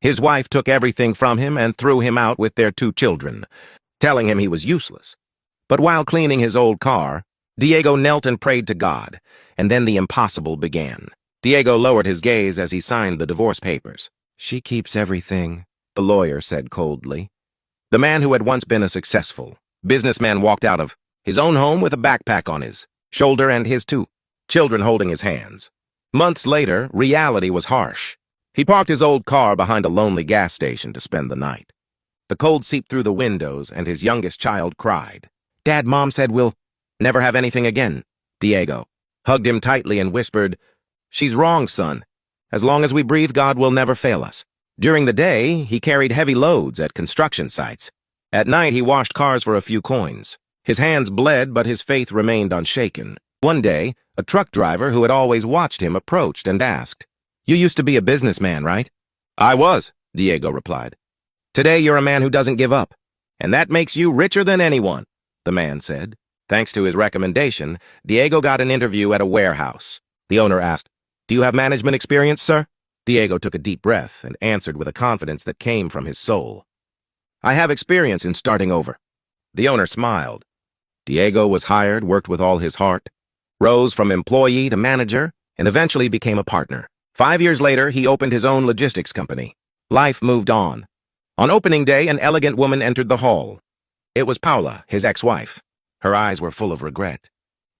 His wife took everything from him and threw him out with their 2 children, telling him he was useless. But while cleaning his old car, Diego knelt and prayed to God, and then the impossible began. Diego lowered his gaze as he signed the divorce papers. "She keeps everything," the lawyer said coldly. The man who had once been a successful businessman walked out of his own home with a backpack on his shoulder and his 2 children holding his hands. Months later, reality was harsh. He parked his old car behind a lonely gas station to spend the night. The cold seeped through the windows, and his youngest child cried. "Dad, Mom said we'll never have anything again." Diego hugged him tightly and whispered, "She's wrong, son. As long as we breathe, God will never fail us." During the day, he carried heavy loads at construction sites. At night, he washed cars for a few coins. His hands bled, but his faith remained unshaken. One day, a truck driver who had always watched him approached and asked, "You used to be a businessman, right?" "I was," Diego replied. "Today, you're a man who doesn't give up, and that makes you richer than anyone," the man said. Thanks to his recommendation, Diego got an interview at a warehouse. The owner asked, "Do you have management experience, sir?" Diego took a deep breath and answered with a confidence that came from his soul. "I have experience in starting over." The owner smiled. Diego was hired, worked with all his heart, rose from employee to manager, and eventually became a partner. 5 years later, he opened his own logistics company. Life moved on. On opening day, an elegant woman entered the hall. It was Paula, his ex-wife. Her eyes were full of regret.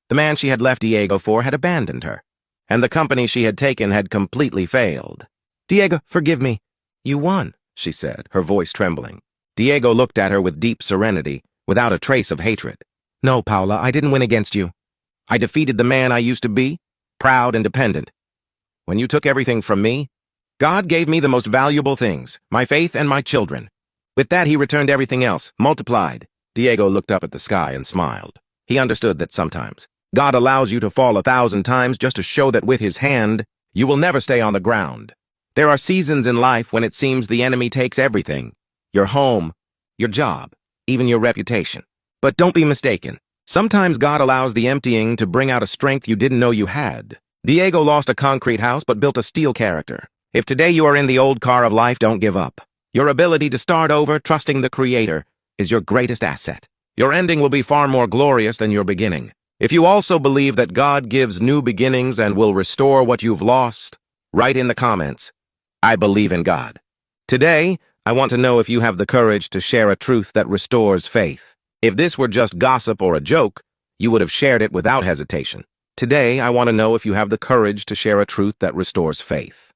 The man she had left Diego for had abandoned her, and the company she had taken had completely failed. "Diego, forgive me. You won," she said, her voice trembling. Diego looked at her with deep serenity, without a trace of hatred. "No, Paula, I didn't win against you. I defeated the man I used to be, proud and dependent. When you took everything from me, God gave me the most valuable things, my faith and my children. With that, he returned everything else, multiplied." Diego looked up at the sky and smiled. He understood that sometimes God allows you to fall 1,000 times just to show that with his hand, you will never stay on the ground. There are seasons in life when it seems the enemy takes everything, your home, your job, even your reputation. But don't be mistaken. Sometimes God allows the emptying to bring out a strength you didn't know you had. Diego lost a concrete house but built a steel character. If today you are in the old car of life, don't give up. Your ability to start over, trusting the Creator, is your greatest asset. Your ending will be far more glorious than your beginning. If you also believe that God gives new beginnings and will restore what you've lost, write in the comments, "I believe in God." Today, I want to know if you have the courage to share a truth that restores faith. If this were just gossip or a joke, you would have shared it without hesitation. Today, I want to know if you have the courage to share a truth that restores faith.